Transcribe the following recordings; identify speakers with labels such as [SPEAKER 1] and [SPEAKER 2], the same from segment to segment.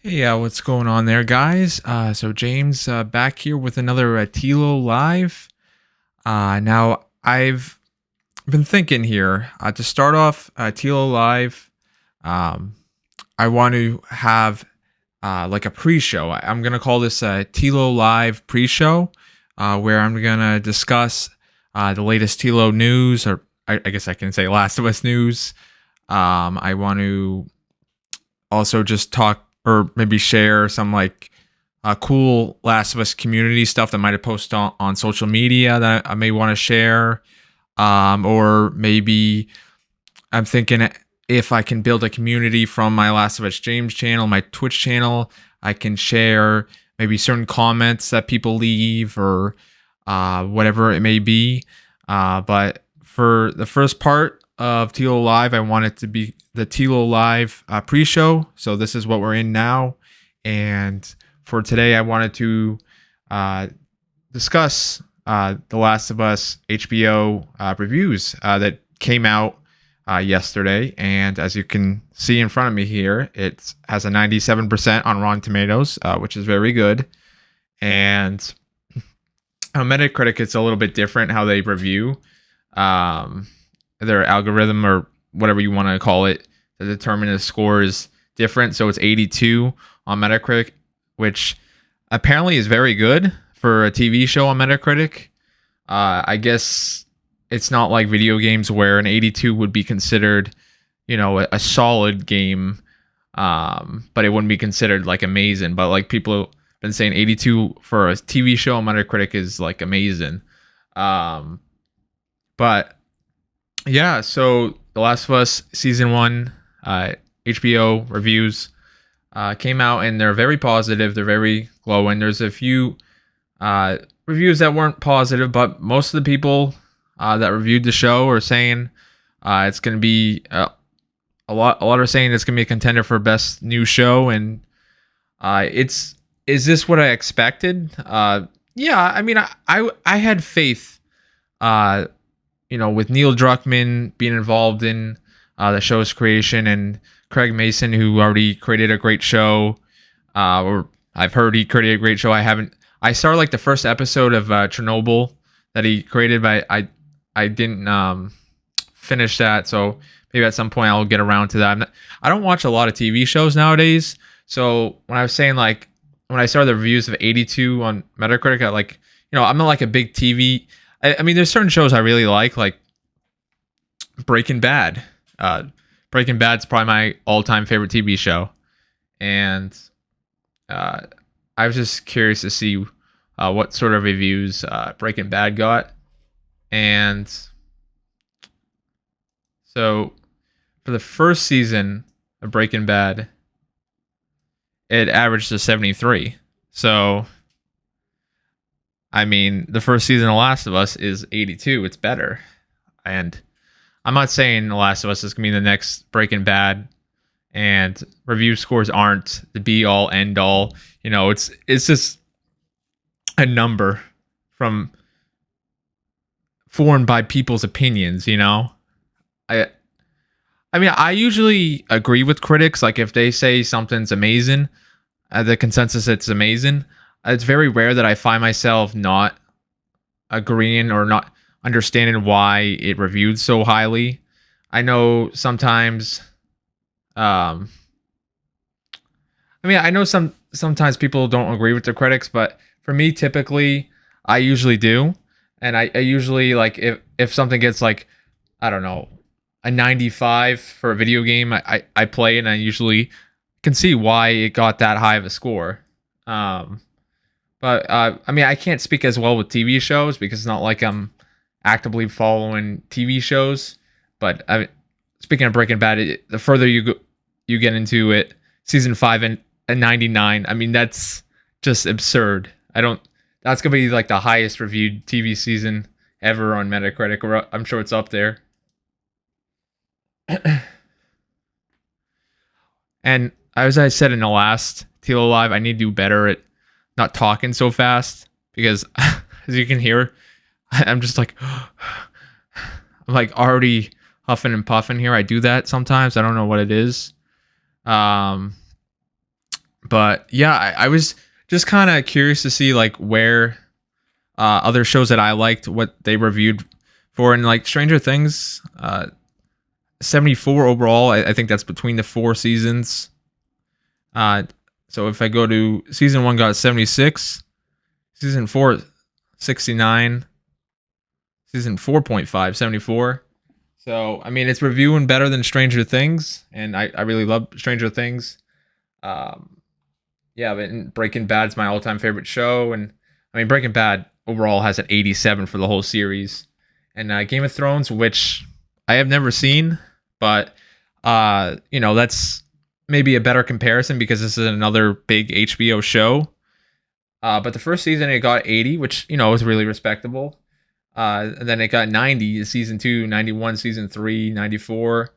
[SPEAKER 1] Hey, what's going on there, guys? So James back here with another TLOU live. Now I've been thinking here to start off TLOU live. Um, I want to have like a pre-show. I'm gonna call this a TLOU live pre-show, where I'm gonna discuss the latest TLOU news, or I guess I can say Last of Us news. I want to also just talk or maybe share some like cool Last of Us community stuff that might have posted on social media that I may want to share. Or maybe I'm thinking if I can build a community from my Last of Us James channel, my Twitch channel, I can share maybe certain comments that people leave or whatever it may be. But for the first part of TLO Live, I want it to be the TLO Live pre-show. So this is what we're in now. And for today, I wanted to discuss The Last of Us HBO reviews that came out yesterday. And as you can see in front of me here, it has a 97% on Rotten Tomatoes, which is very good. And Metacritic, it's a little bit different how they review um, their algorithm or whatever you want to call it to determine the score is different. So it's 82 on Metacritic, which apparently is very good for a TV show on Metacritic. I guess it's not like video games where an 82 would be considered, a solid game, but it wouldn't be considered like amazing. But like people have been saying, 82 for a TV show on Metacritic is like amazing. But yeah, so The Last of Us season one, HBO reviews came out and they're very positive. They're very glowing. There's a few reviews that weren't positive, but most of the people that reviewed the show are saying it's going to be a lot. A lot are saying it's going to be a contender for best new show, and it's is this what I expected? Yeah, I mean, I had faith. With Neil Druckmann being involved in the show's creation and Craig Mason, who already created a great show, or I've heard he created a great show. I started like the first episode of Chernobyl that he created, but I didn't finish that. So maybe at some point I'll get around to that. I don't watch a lot of TV shows nowadays. So when I was saying like, when I started the reviews of 82 on Metacritic, I'm not like a big TV. I mean, there's certain shows I really like Breaking Bad. Breaking Bad's probably my all-time favorite TV show, and I was just curious to see what sort of reviews Breaking Bad got, and so for the first season of Breaking Bad, it averaged a 73. So I mean, the first season of Last of Us is 82. It's better. And I'm not saying The Last of Us is going to be the next Breaking Bad, and review scores aren't the be all end all. It's just a number from formed by people's opinions, I I mean, I usually agree with critics. Like if they say something's amazing, the consensus it's amazing. It's very rare that I find myself not agreeing or not understanding why it reviewed so highly. I know sometimes I know sometimes people don't agree with the critics, but for me typically I usually do. And I usually like if something gets like, I don't know, a 95 for a video game, I play and I usually can see why it got that high of a score. But I can't speak as well with TV shows because it's not like I'm actively following TV shows. But speaking of Breaking Bad, the further you get into it, season 5 and 99. I mean, that's just absurd. That's gonna be like the highest reviewed TV season ever on Metacritic, or I'm sure it's up there. And as I said in the last TLO Live, I need to do better at not talking so fast because, as you can hear, I'm just like, I'm like already huffing and puffing here. I do that sometimes. I don't know what it is. But yeah, I was just kind of curious to see like where other shows that I liked what they reviewed for, and like Stranger Things, 74 overall. I think that's between the 4 seasons. Uh, so if I go to season 1 got 76, season 4 69, season 4.5 74. So I mean it's reviewing better than Stranger Things, and I really love Stranger Things. Um, yeah, but Breaking Bad's my all-time favorite show, and I mean Breaking Bad overall has an 87 for the whole series, and Game of Thrones, which I have never seen, but that's maybe a better comparison because this is another big HBO show. But the first season it got 80, which was really respectable. And then it got 90 season 2, 91 season 3, 94,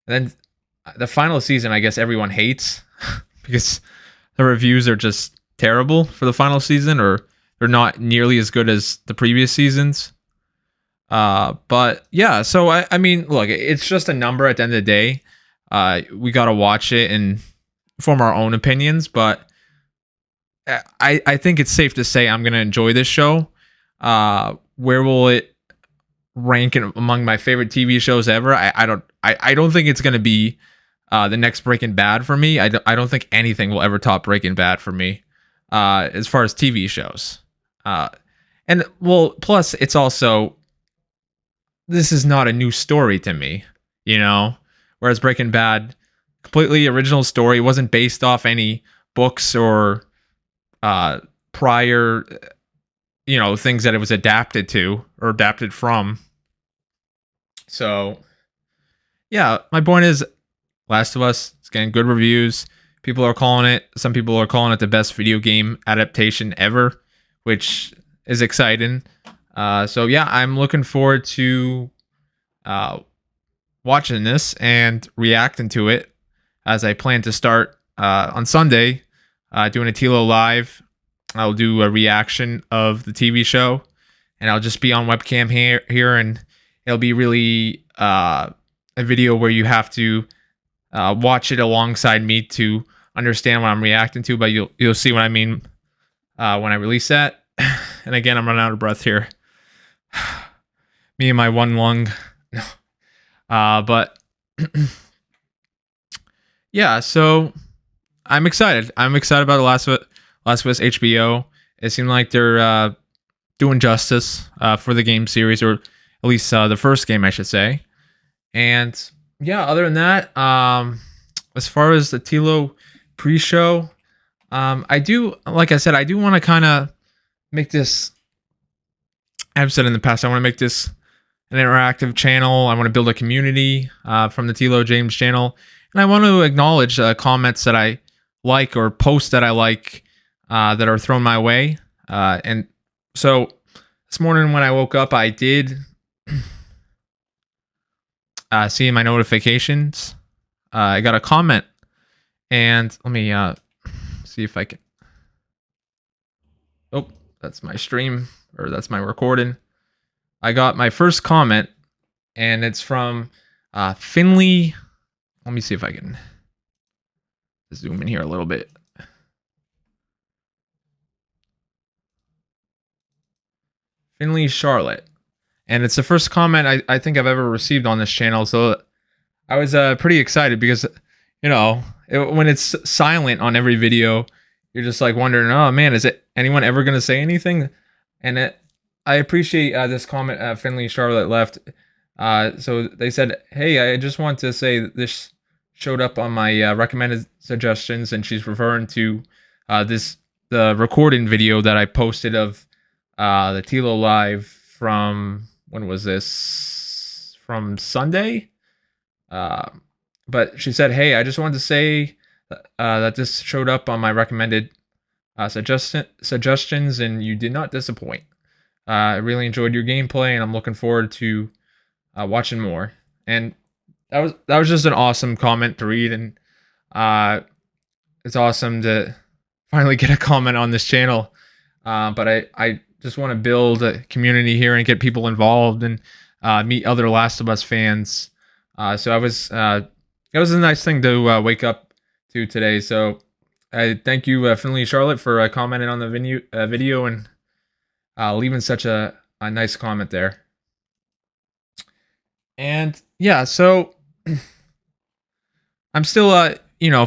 [SPEAKER 1] and then the final season I guess everyone hates because the reviews are just terrible for the final season, or they're not nearly as good as the previous seasons. But yeah, so I mean, look, it's just a number at the end of the day. We gotta watch it and form our own opinions, but I think it's safe to say I'm gonna enjoy this show. Where will it rank among my favorite TV shows ever? I don't think it's gonna be the next Breaking Bad for me. I don't think anything will ever top Breaking Bad for me, as far as TV shows. And well, plus it's also, this is not a new story to me, whereas Breaking Bad, completely original story, wasn't based off any books or prior things that it was adapted to or adapted from. So yeah, my point is Last of Us, it's getting good reviews. Some people are calling it the best video game adaptation ever, which is exciting. So yeah, I'm looking forward to watching this and reacting to it, as I plan to start on Sunday doing a TLOU live. I'll do a reaction of the TV show, and I'll just be on webcam here, and it'll be really a video where you have to watch it alongside me to understand what I'm reacting to. But you'll see what I mean when I release that. And again, I'm running out of breath here. Me and my one lung. But yeah, so I'm excited. I'm excited about the Last of Us HBO. It seemed like they're doing justice for the game series, or at least the first game, I should say. And yeah, other than that, as far as the TLOU pre-show, I do want to kind of make this. I've said in the past, I want to make this an interactive channel. I want to build a community from the TLOUJames channel, and I want to acknowledge comments that I like, or posts that I like that are thrown my way. And so this morning when I woke up, I did see my notifications. I got a comment, and let me see if I can. Oh, that's my stream, or that's my recording. I got my first comment, and it's from Finley. Let me see if I can zoom in here a little bit. Finley Charlotte. And it's the first comment I think I've ever received on this channel. So I was pretty excited because, when it's silent on every video, you're just like wondering, oh man, is it anyone ever going to say anything? And I appreciate this comment Finley Charlotte left. So they said, hey, I just want to say that this showed up on my recommended suggestions, and she's referring to the recording video that I posted of the TLOU live from, when was this? From Sunday? But she said, hey, I just wanted to say that this showed up on my recommended suggestions, and you did not disappoint. I really enjoyed your gameplay, and I'm looking forward to watching more. And that was just an awesome comment to read, and it's awesome to finally get a comment on this channel. But I just want to build a community here and get people involved, and meet other Last of Us fans. So it was a nice thing to wake up to today. So I thank you, Finley Charlotte, for commenting on the video and leaving such a nice comment there. And yeah, so I'm still,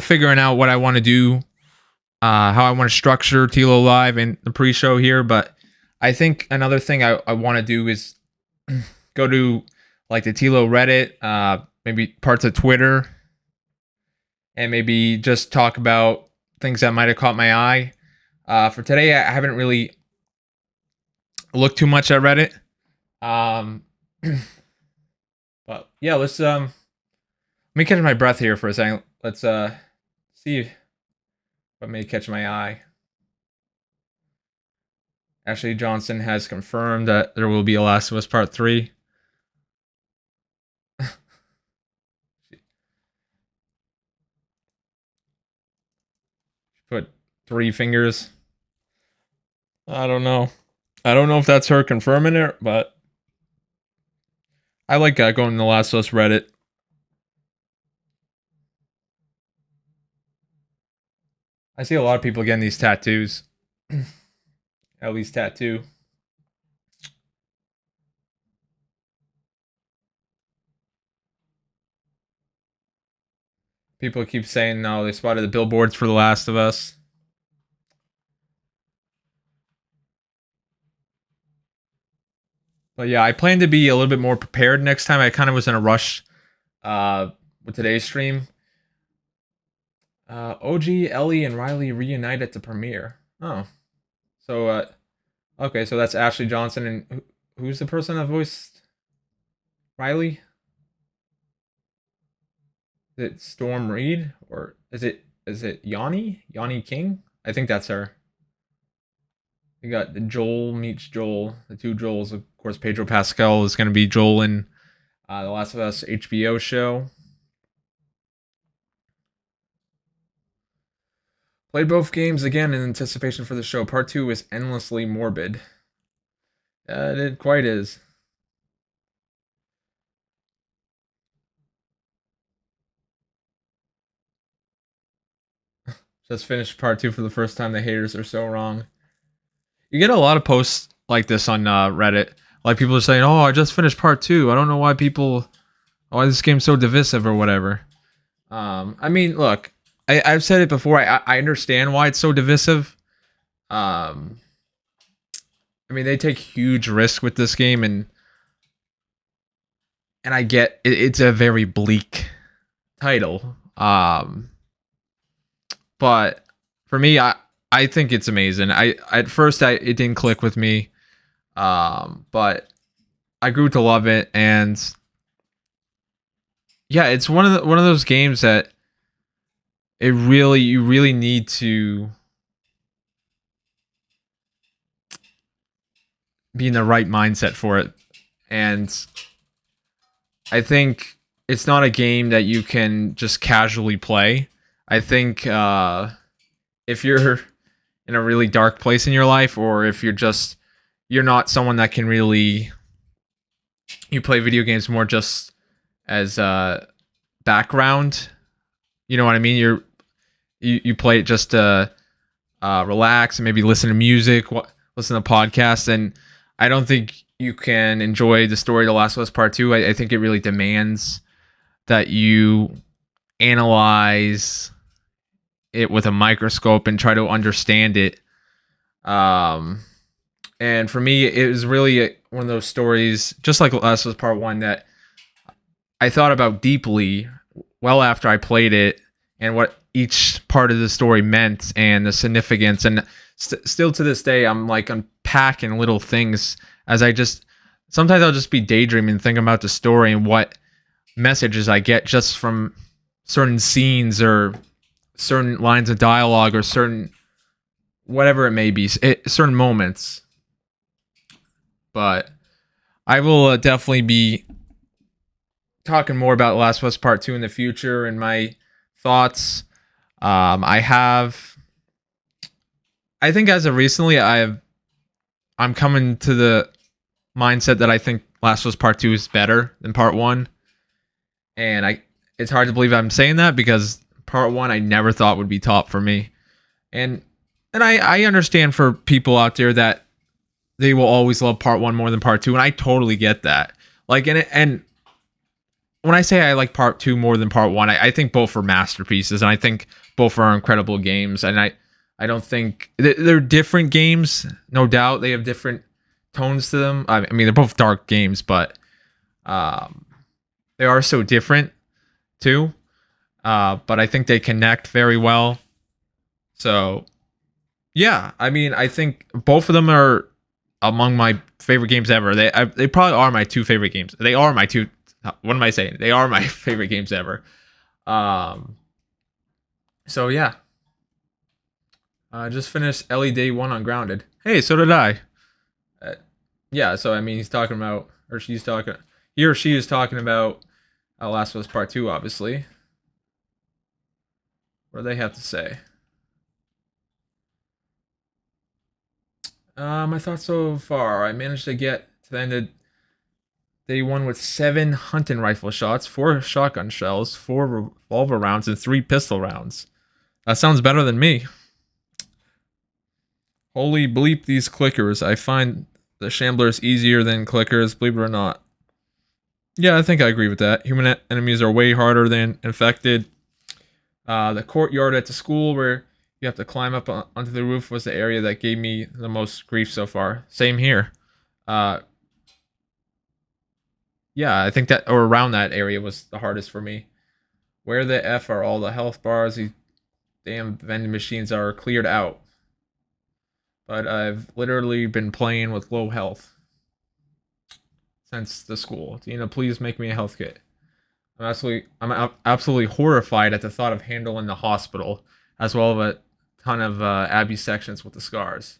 [SPEAKER 1] figuring out what I want to do, how I want to structure TLOU Live and the pre-show here. But I think another thing I want to do is go to like the TLOU Reddit, maybe parts of Twitter, and maybe just talk about things that might have caught my eye. For today, I haven't really looked too much at Reddit. But yeah, let me catch my breath here for a second. Let's see what may catch my eye. Ashley Johnson has confirmed that there will be a Last of Us Part 3. Put 3 fingers. I don't know. I don't know if that's her confirming it, but I like going to the Last of Us Reddit. I see a lot of people getting these tattoos. At least tattoo. People keep saying, no, they spotted the billboards for The Last of Us. But yeah, I plan to be a little bit more prepared next time. I kind of was in a rush with today's stream. OG, Ellie, and Riley reunite at the premiere. Oh. So, okay, so that's Ashley Johnson. And who's the person that voiced Riley? Is it Storm Reed? Or is it Yanni? Yanni King? I think that's her. We got the Joel meets Joel. The two Joels. Of course, Pedro Pascal is going to be Joel in The Last of Us HBO show. Played both games again in anticipation for the show. Part 2 is endlessly morbid. It quite is. Just finished Part 2 for the first time. The haters are so wrong. You get a lot of posts like this on Reddit. Like people are saying, "Oh, I just finished Part 2. I don't know why this game's so divisive or whatever." I mean, look, I've said it before. I understand why it's so divisive. I mean, they take huge risks with this game, and I get it's a very bleak title. But for me, I think it's amazing. At first it didn't click with me, but I grew to love it, and yeah, it's one of those games that you really need to be in the right mindset for it. And I think it's not a game that you can just casually play. I think if you're in a really dark place in your life, or if you're not someone that can really, you play video games more just as background, you know what I mean? You play it just to relax and maybe listen to music, listen to podcasts, and I don't think you can enjoy the story of The Last of Us Part 2. I think it really demands that you analyze it with a microscope and try to understand it. And for me, it was really one of those stories, just like Last of Us Part 1, that I thought about deeply well after I played it, and what each part of the story meant and the significance. And still to this day, I'm like unpacking little things as sometimes I'll just be daydreaming, thinking about the story and what messages I get just from certain scenes or certain lines of dialogue or certain whatever it may be, certain moments. But I will definitely be talking more about Last of Us Part 2 in the future and my thoughts. I think as of recently, I'm coming to the mindset that I think Last of Us Part 2 is better than Part 1. And it's hard to believe I'm saying that, because Part 1 I never thought would be top for me. And I understand for people out there that they will always love part one more than part two, and I totally get that. Like, and when I say I like part two more than part one, I think both are masterpieces, and I think both are incredible games. And I don't think they're different games, no doubt. They have different tones to them. I mean, they're both dark games, but they are so different too. But I think they connect very well. So yeah, I mean, I think both of them are among my favorite games ever. They probably are my two favorite games. They are my two. What am I saying? They are my favorite games ever. Um. So yeah, I just finished Ellie Day One on Grounded. Hey, so did I. Uh, yeah. So I mean, he's talking about, or she's talking, he or she is talking about Last of Us Part Two, obviously. What do they have to say? My thoughts so far. I managed to get to the end of day one with 7 hunting rifle shots, 4 shotgun shells, 4 revolver rounds, and 3 pistol rounds. That sounds better than me. Holy bleep these clickers. I find the shamblers easier than clickers, believe it or not. Yeah, I think I agree with that. Human enemies are way harder than infected. The courtyard at the school where you have to climb up onto the roof was the area that gave me the most grief so far. Same here. Uh, yeah, I think that, or around that area was the hardest for me. Where the F are all the health bars? These damn vending machines are cleared out. But I've literally been playing with low health since the school. Tina, please make me a health kit. I'm absolutely horrified at the thought of handling the hospital, as well as a ton of Abby sections with the scars.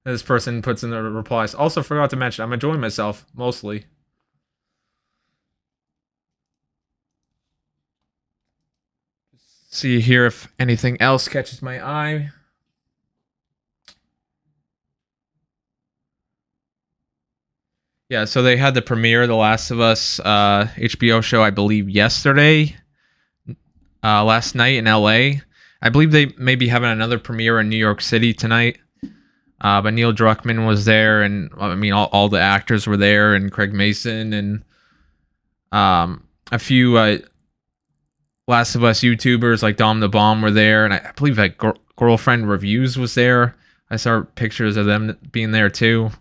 [SPEAKER 1] This person puts in the replies. Also forgot to mention, I'm enjoying myself, mostly. See here if anything else catches my eye. Yeah, so they had the premiere of The Last of Us HBO show, I believe, yesterday, last night in LA. I believe they may be having another premiere in New York City tonight. But Neil Druckmann was there, and I mean, all the actors were there, and Craig Mason, and a few Last of Us YouTubers like Dom the Bomb were there, and I believe like Girlfriend Reviews was there. I saw pictures of them being there too.